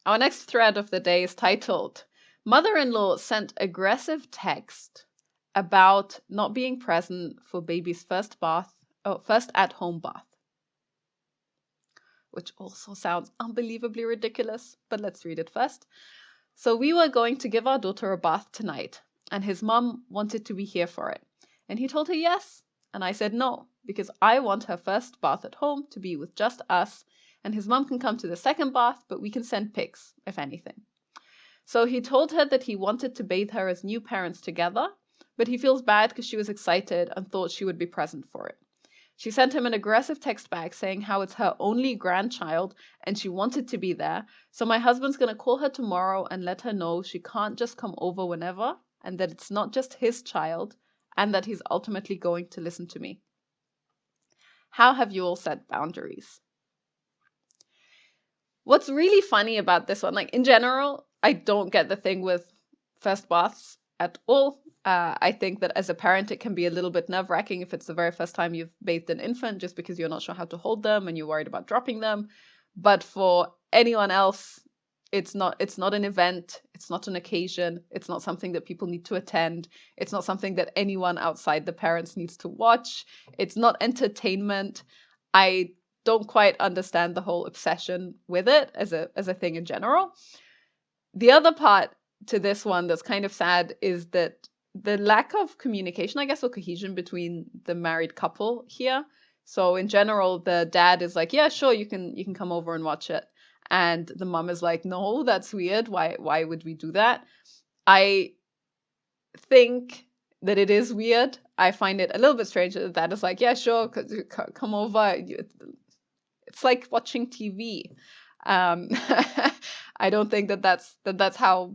Our next thread of the day is titled, Mother-in-law sent aggressive text about not being present for baby's first at-home bath, which also sounds unbelievably ridiculous, but let's read it first. So we were going to give our daughter a bath tonight, and his mum wanted to be here for it. And he told her yes, and I said no, because I want her first bath at home to be with just us, and his mum can come to the second bath, but we can send pics, if anything. So he told her that he wanted to bathe her as new parents together, but he feels bad because she was excited and thought she would be present for it. She sent him an aggressive text back saying how it's her only grandchild and she wanted to be there. So my husband's going to call her tomorrow and let her know she can't just come over whenever and that it's not just his child and that he's ultimately going to listen to me. How have you all set boundaries? What's really funny about this one, like in general, I don't get the thing with first baths at all. I think that as a parent, it can be a little bit nerve-wracking if it's the very first time you've bathed an infant, just because you're not sure how to hold them and you're worried about dropping them. But for anyone else, it's not an event, it's not an occasion, it's not something that people need to attend, it's not something that anyone outside the parents needs to watch, it's not entertainment. I don't quite understand the whole obsession with it as a thing in general. The other part to this one that's kind of sad is that the lack of communication, I guess, or cohesion between the married couple here. So in general, the dad is like, yeah, sure, you can come over and watch it. And the mom is like, no, that's weird. Why would we do that? I think that it is weird. I find it a little bit strange that dad is like, yeah, sure, come over. It's like watching TV. I don't think that's how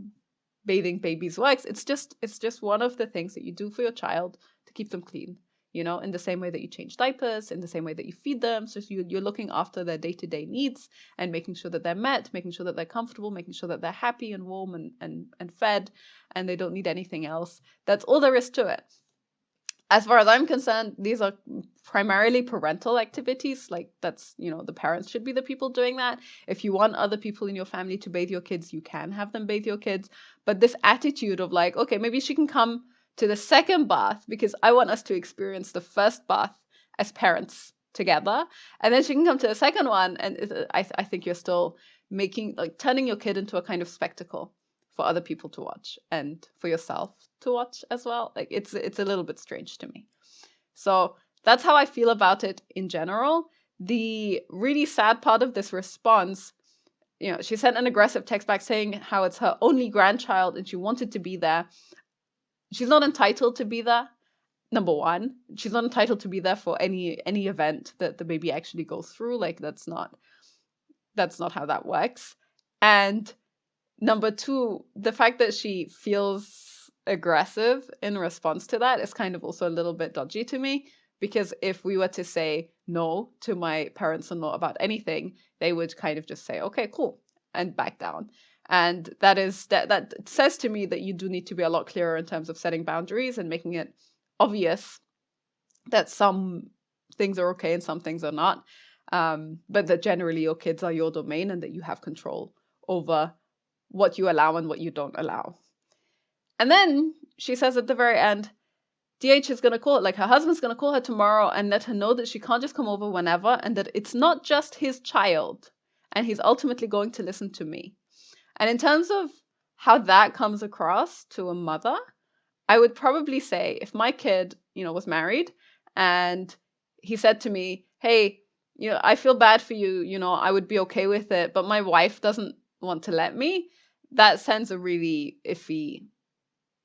bathing babies works. It's just one of the things that you do for your child to keep them clean. In the same way that you change diapers, in the same way that you feed them. So you're looking after their day-to-day needs and making sure that they're met, making sure that they're comfortable, making sure that they're happy and warm and fed, and they don't need anything else. That's all there is to it. As far as I'm concerned, these are primarily parental activities. Like that's, the parents should be the people doing that. If you want other people in your family to bathe your kids, you can have them bathe your kids. But this attitude of like, okay, maybe she can come to the second bath because I want us to experience the first bath as parents together. And then she can come to the second one. And I think you're still turning your kid into a kind of spectacle for other people to watch and for yourself to watch as well. Like it's a little bit strange to me. So that's how I feel about it in general. The really sad part of this response, she sent an aggressive text back saying how it's her only grandchild and she wanted to be there. She's not entitled to be there. Number one, she's not entitled to be there for any event that the baby actually goes through. Like that's not how that works. And number two, the fact that she feels aggressive in response to that is kind of also a little bit dodgy to me, because if we were to say no to my parents-in-law about anything, they would kind of just say, okay, cool, and back down. And that says to me that you do need to be a lot clearer in terms of setting boundaries and making it obvious that some things are okay and some things are not, but that generally your kids are your domain and that you have control over what you allow and what you don't allow. And then she says at the very end, DH is going to call it, like her husband's going to call her tomorrow and let her know that she can't just come over whenever and that it's not just his child and he's ultimately going to listen to me. And in terms of how that comes across to a mother, I would probably say if my kid, was married and he said to me, hey, I feel bad for you, I would be okay with it, but my wife doesn't want to let me, that sends a really iffy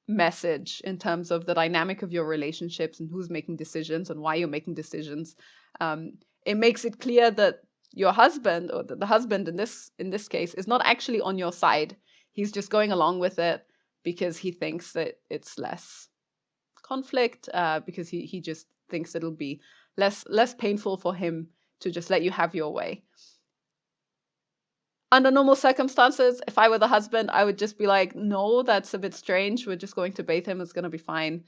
message in terms of the dynamic of your relationships and who's making decisions and why you're making decisions. It makes it clear that your husband, or the husband in this case, is not actually on your side. He's just going along with it because he thinks that it's less conflict, because he just thinks it'll be less painful for him to just let you have your way. Under normal circumstances, if I were the husband, I would just be like, no, that's a bit strange. We're just going to bathe him. It's going to be fine.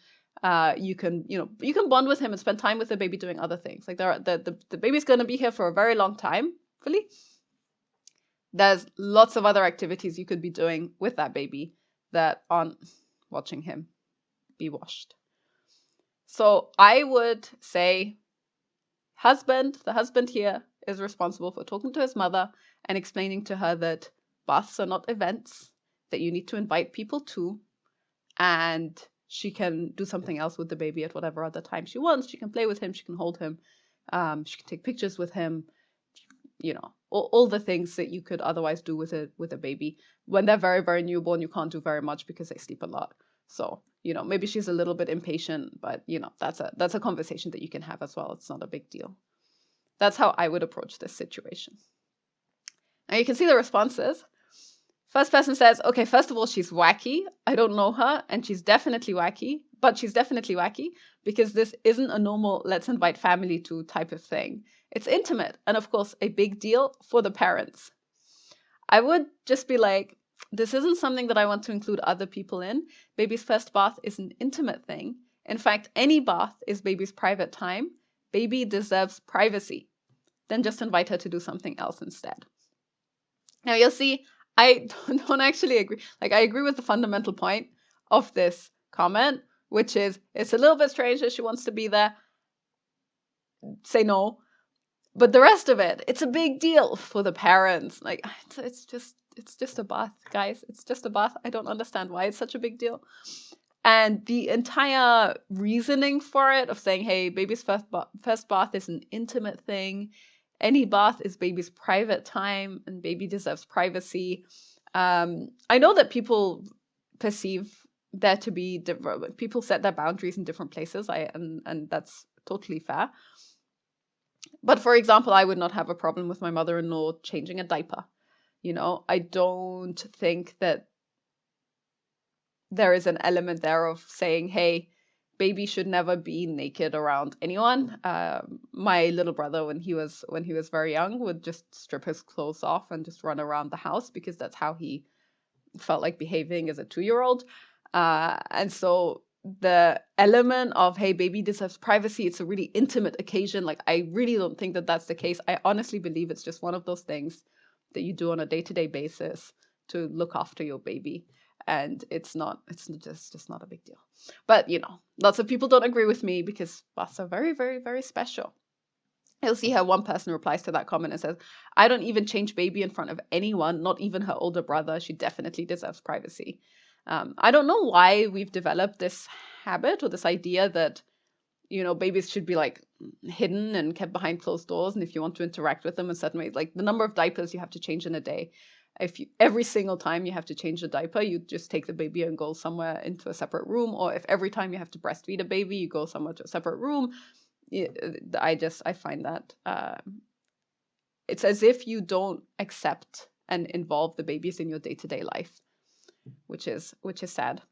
You can bond with him and spend time with the baby doing other things. Like the baby's going to be here for a very long time, hopefully. There's lots of other activities you could be doing with that baby that aren't watching him be washed. So I would say the husband here is responsible for talking to his mother and explaining to her that baths are not events that you need to invite people to, and she can do something else with the baby at whatever other time she wants. She can play with him, she can hold him, she can take pictures with him, all the things that you could otherwise do with a baby. When they're very, very newborn, you can't do very much because they sleep a lot. So, maybe she's a little bit impatient, but that's a conversation that you can have as well. It's not a big deal. That's how I would approach this situation. Now you can see the responses. First person says, okay, first of all, she's wacky. I don't know her, and she's definitely wacky, but she's definitely wacky because this isn't a normal let's invite family to type of thing. It's intimate, and of course, a big deal for the parents. I would just be like, this isn't something that I want to include other people in. Baby's first bath is an intimate thing. In fact, any bath is baby's private time. Baby deserves privacy. Then just invite her to do something else instead. Now you'll see, I don't actually agree. Like, I agree with the fundamental point of this comment, which is it's a little bit strange that she wants to be there. Say no. But the rest of it, it's a big deal for the parents. Like, it's just a bath, guys. It's just a bath. I don't understand why it's such a big deal. And the entire reasoning for it of saying, hey, baby's first bath is an intimate thing. Any bath is baby's private time and baby deserves privacy. I know that people perceive there to be different, people set their boundaries in different places. And that's totally fair. But for example, I would not have a problem with my mother-in-law changing a diaper. I don't think that there is an element there of saying, hey, baby should never be naked around anyone. My little brother, when he was very young, would just strip his clothes off and just run around the house because that's how he felt like behaving as a 2-year-old. And so the element of, hey, baby deserves privacy, it's a really intimate occasion. Like, I really don't think that that's the case. I honestly believe it's just one of those things that you do on a day-to-day basis to look after your baby. And it's just not a big deal. But, lots of people don't agree with me because baths are very, very, very special. You'll see how one person replies to that comment and says, I don't even change baby in front of anyone, not even her older brother. She definitely deserves privacy. I don't know why we've developed this habit or this idea that, babies should be like hidden and kept behind closed doors. And if you want to interact with them in certain ways, like the number of diapers you have to change in a day, every single time you have to change the diaper, you just take the baby and go somewhere into a separate room. Or if every time you have to breastfeed a baby, you go somewhere to a separate room. I find that it's as if you don't accept and involve the babies in your day-to-day life, which is sad.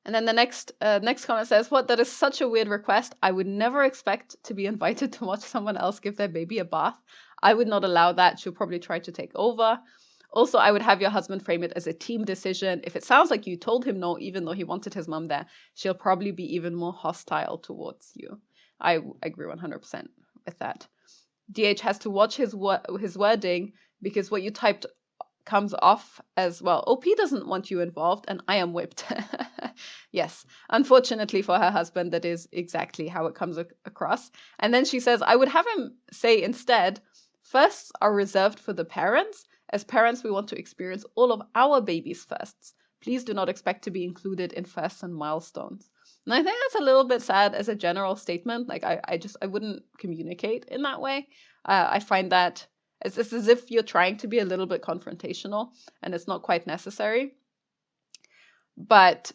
And then the next comment says, what, that is such a weird request. I would never expect to be invited to watch someone else give their baby a bath. I would not allow that. She'll probably try to take over. Also, I would have your husband frame it as a team decision. If it sounds like you told him no, even though he wanted his mom there, she'll probably be even more hostile towards you. I agree 100% with that. DH has to watch his wording because what you typed comes off as, well, OP doesn't want you involved and I am whipped. Yes, unfortunately for her husband, that is exactly how it comes across. And then she says, I would have him say instead, firsts are reserved for the parents. As parents, we want to experience all of our baby's firsts. Please do not expect to be included in firsts and milestones. And I think that's a little bit sad as a general statement. Like, I wouldn't communicate in that way. I find that it's as if you're trying to be a little bit confrontational and it's not quite necessary. But,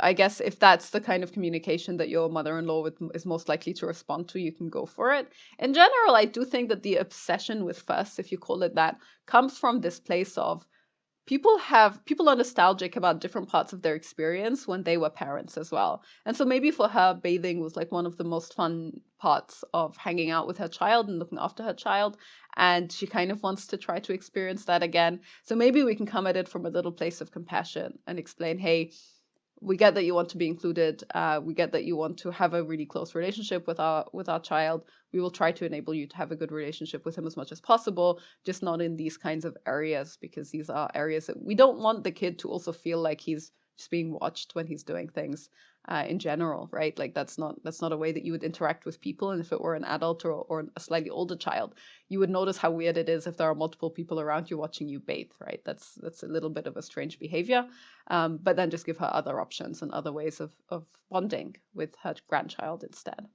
I guess if that's the kind of communication that your mother-in-law is most likely to respond to, you can go for it. In general, I do think that the obsession with firsts, if you call it that, comes from this place of people are nostalgic about different parts of their experience when they were parents as well. And so maybe for her, bathing was like one of the most fun parts of hanging out with her child and looking after her child. And she kind of wants to try to experience that again. So maybe we can come at it from a little place of compassion and explain, hey, we get that you want to be included. We get that you want to have a really close relationship with our child. We will try to enable you to have a good relationship with him as much as possible, just not in these kinds of areas, because these are areas that we don't want the kid to also feel like he's just being watched when he's doing things. In general, right? Like that's not a way that you would interact with people. And if it were an adult or a slightly older child, you would notice how weird it is if there are multiple people around you watching you bathe, right? That's a little bit of a strange behavior. But then just give her other options and other ways of bonding with her grandchild instead.